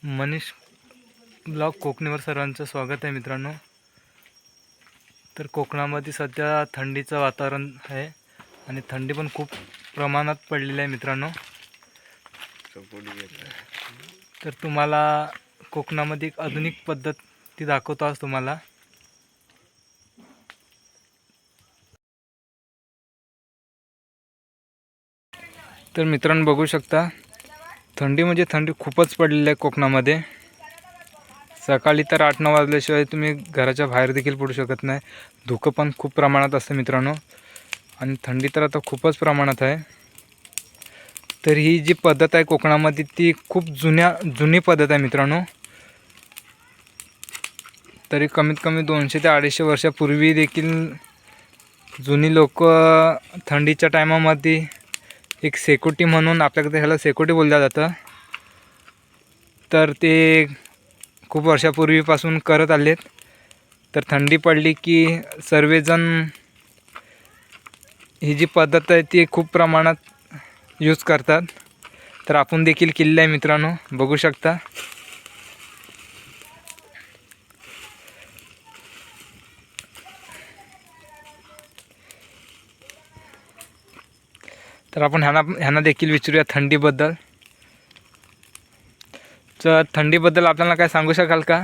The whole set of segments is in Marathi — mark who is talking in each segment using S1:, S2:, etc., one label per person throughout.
S1: मनीष ब्लॉग कोकणीवर सर्वांचं स्वागत आहे मित्रांनो। तर कोकणामध्ये सध्या थंडीचं वातावरण आहे आणि थंडी पण खूप प्रमाणात पडलेली आहे मित्रांनो। तर तुम्हाला कोकणामध्ये एक आधुनिक पद्धती दाखवतो आज तुम्हाला। तर मित्रांनो बघू शकता, थंडी म्हणजे थंडी खूपच पडलेली आहे कोकणामध्ये। सकाळी तर 8-9 वाजल्याशिवाय तुम्ही घराच्या बाहेर देखील पडू शकत नाही। धुकं पण खूप प्रमाणात असतं मित्रांनो आणि थंडी तर आता खूपच प्रमाणात आहे। तर ही जी पद्धत आहे कोकणामध्ये ती खूप जुनी पद्धत आहे मित्रांनो। तरी कमीत कमी 200 ते 250 वर्षापूर्वी देखील जुनी लोक थंडीच्या टायमामध्ये एक शेकोटी म्हणून, आपल्याकडे ह्याला शेकोटी बोललं जातं, तर ते खूप वर्षापूर्वीपासून करत आलेत। तर थंडी पडली की सर्वजण ही जी पद्धत आहे ती खूप प्रमाणात यूज करतात। तर आपण देखील केलेलं आहे मित्रांनो, बघू शकता। तर आपण ह्यांना देखील विचारूया थंडीबद्दल। तर थंडीबद्दल आपल्याला काय सांगू शकाल का?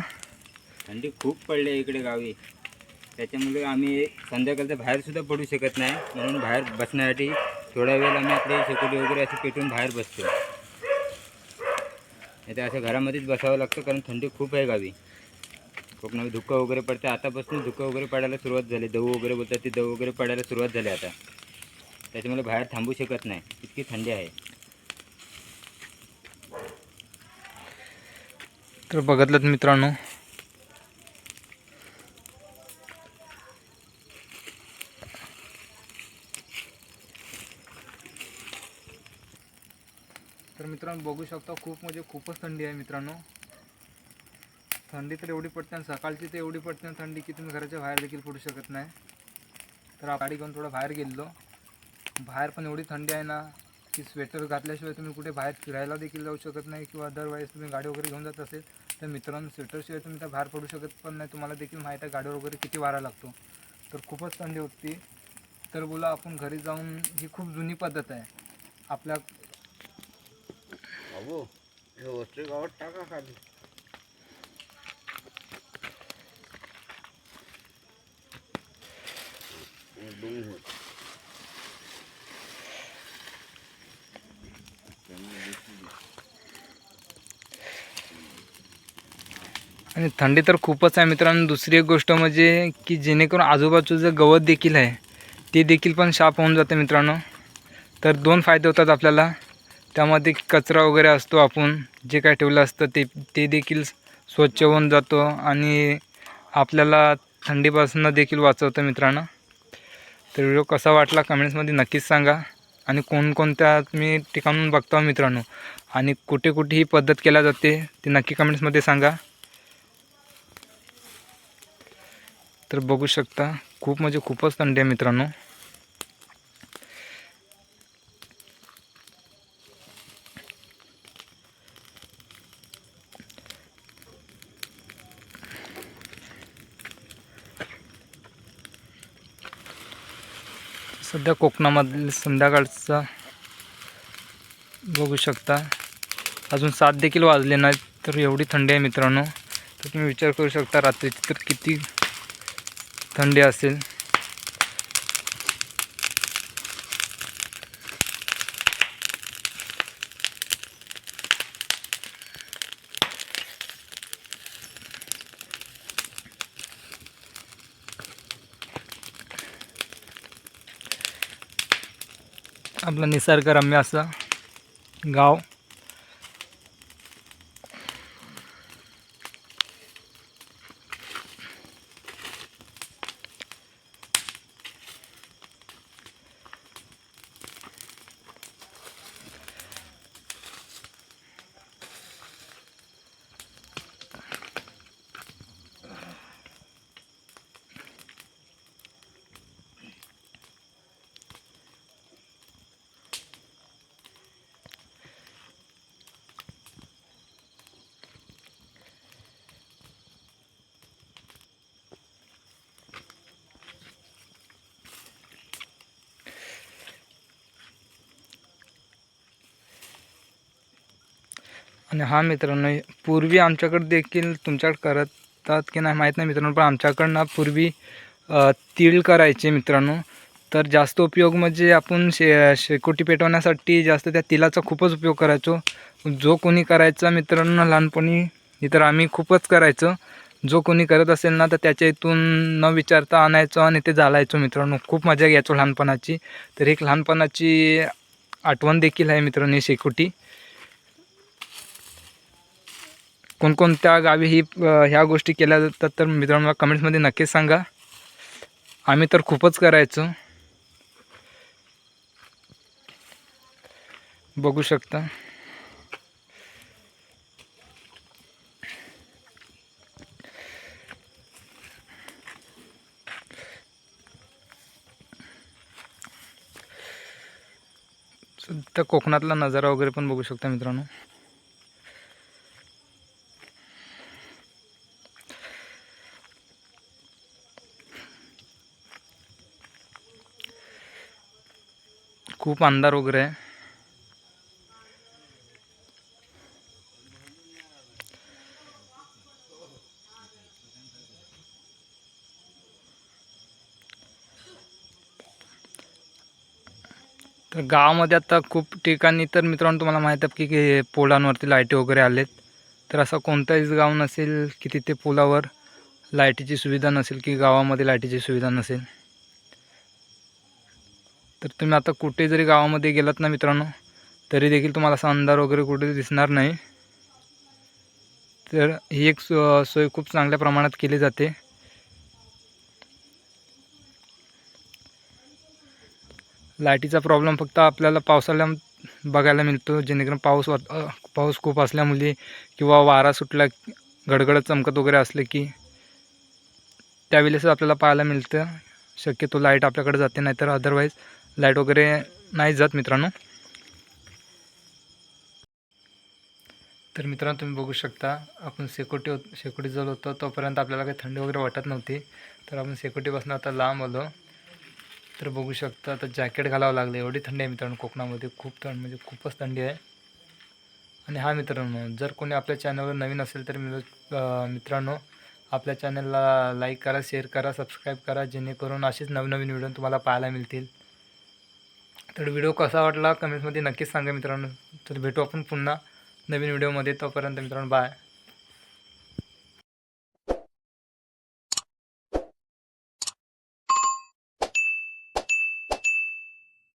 S2: थंडी खूप पडली आहे इकडे गावी, त्याच्यामुळे आम्ही संध्याकाळचं बाहेर सुद्धा पडू शकत नाही। म्हणून बाहेर बसण्यासाठी थोडा वेळ आम्ही आपले शेकोटी वगैरे असे पेटून बाहेर बसतो। नाही तर असं घरामध्येच बसावं लागतं, कारण थंडी खूप आहे गावी। कोकणामध्ये धुकं वगैरे पडते, आतापासून धुकं वगैरे पडायला सुरुवात झाली। दव वगैरे बोलतात, ते दव वगैरे पडायला सुरुवात झाली आता। त्याच्यामुळे बाहेर थांबू शकत नाही, इतकी थंडी आहे।
S1: तर बघितलं मित्रांनो, तर मित्रांनो बघू शकता, खूप म्हणजे खूपच थंडी आहे मित्रांनो। थंडी तर एवढी पडते आणि सकाळची तर एवढी पडते ना थंडी की तुम्ही घराच्या बाहेर देखील पडू शकत नाही। तर गाडी घेऊन थोडं बाहेर गेलो, बाहेर पण एवढी थंडी आहे ना की स्वेटर घातल्याशिवाय तुम्ही कुठे बाहेर फिरायला देखील जाऊ शकत नाही, किंवा अदरवाईज तुम्ही गाडी वगैरे घेऊन जात असेल तर मित्रांनो स्वेटरशिवाय तुम्ही त्या बाहेर पडू शकत पण नाही। तुम्हाला देखील माहीत आहे गाडीवर वगैरे किती वारा लागतो, तर खूपच थंडी होती। तर बोला आपण घरी जाऊन, ही खूप जुनी पद्धत आहे आपल्या।
S3: बाबू हे वस्त्री गावात टाका खाली।
S1: आणि थंडी तर खूपच आहे मित्रांनो। दुसरी एक गोष्ट म्हणजे की जेणेकरून आजूबाजूचं गवत देखील आहे ते देखील पण साफ होऊन जातं मित्रांनो। तर 2 फायदे होतात आपल्याला त्यामध्ये। कचरा वगैरे असतो, आपण जे काय ठेवलं असतं ते देखील स्वच्छ होऊन जातो आणि आपल्याला थंडीपासून देखील वाचवतं मित्रांनो। तर व्हिडिओ कसा वाटला कमेंट्समध्ये नक्कीच सांगा, आणि कोणकोणत्या तुम्ही ठिकाणून बघता मित्रांनो, आणि कुठे कुठे ही पद्धत केल्या जाते ते नक्की कमेंट्समध्ये सांगा। तर बघू शकता, खूप म्हणजे खूपच थंडी आहे मित्रांनो। सध्या कोकणामधील संध्याकाळचा बघू शकता, अजून 7 देखील वाजले नाहीत, तर एवढी थंडी आहे मित्रांनो। तर तुम्ही विचार करू शकता रात्रीची तर किती थंडी असेल। आपलं निसर्गरम्य असं गाव। आणि हा मित्रांनो, पूर्वी आमच्याकडे देखील तुमच्याकडे करतात की नाही माहीत नाही मित्रांनो, पण आमच्याकडनं पूर्वी तीळ करायचे मित्रांनो. तर जास्त उपयोग म्हणजे आपण शेकोटी पेटवण्यासाठी जास्त त्या तिळाचा खूपच उपयोग करायचो. जो कोणी करायचा मित्रांनो लहानपणी, तर आम्ही खूपच करायचो. जो कोणी करत असेल ना तर त्याच्या इथून न विचारता आणायचो आणि ते जाळायचो मित्रांनो. खूप मजा घ्यायचो लहानपणाची. तर एक लहानपणाची आठवण देखील आहे मित्रांनो ही शेकोटी. कोणकोणत्या गावी ह्या गोष्टी केल्या जातात तर मित्रांनो मला कमेंट्समध्ये नक्कीच सांगा. आम्ही तर खूपच करायचो, बघू शकता. त्या कोकणातला नजारा वगैरे पण बघू शकता मित्रांनो. खूप अंधार वगैरे आहे. तर गावामध्ये आता खूप ठिकाणी तर मित्रांनो तुम्हाला माहीत आहे की पोलांवरती लाईटी वगैरे आलेत. तर असं कोणतंच गाव नसेल की तिथे पुलावर लाईटीची सुविधा नसेल, की गावामध्ये लाईटीची सुविधा नसेल. तर तुम्ही आता कुठे जरी गावामध्ये गेलात ना मित्रांनो, तरी देखील तुम्हाला असा अंधार वगैरे कुठे दिसणार नाही. तर ही एक सोय खूप चांगल्या प्रमाणात केली जाते. लाईटीचा प्रॉब्लेम फक्त आपल्याला पावसाळ्यात बघायला मिळतो, जेणेकरून पाऊस खूप असल्यामुळे किंवा वारा सुटला, गडगडत चमकत वगैरे असले की त्यावेळेस आपल्याला पाहायला मिळतं. शक्यतो लाईट आपल्याकडे जाते, नाहीतर अदरवाईज लाईट वगैरे नाही जात मित्रांनो. तर मित्रांनो तुम्ही बघू शकता, आपण शेकोटी जवळ होतो तोपर्यंत आपल्याला काही थंडी वगैरे वाटत नव्हती. तर आपण शेकोटीपासून आता लांब आलो. तर बघू शकता आता जॅकेट घालावं लागलं, एवढी थंडी आहे मित्रांनो कोकणामध्ये. खूप म्हणजे खूपच थंडी आहे. आणि हा मित्रांनो, जर कोणी आपल्या चॅनलवर नवीन असेल तर मित्रांनो आपल्या चॅनलला लाईक करा, शेअर करा, सबस्क्राईब करा, जेणेकरून असेच नवनवीन व्हिडिओ तुम्हाला पाहायला मिळतील. तर व्हिडिओ कसा वाटला कमेंट्समध्ये नक्कीच सांगा मित्रांनो. तर भेटू आपण पुन्हा नवीन व्हिडिओमध्ये. तोपर्यंत मित्रांनो बाय.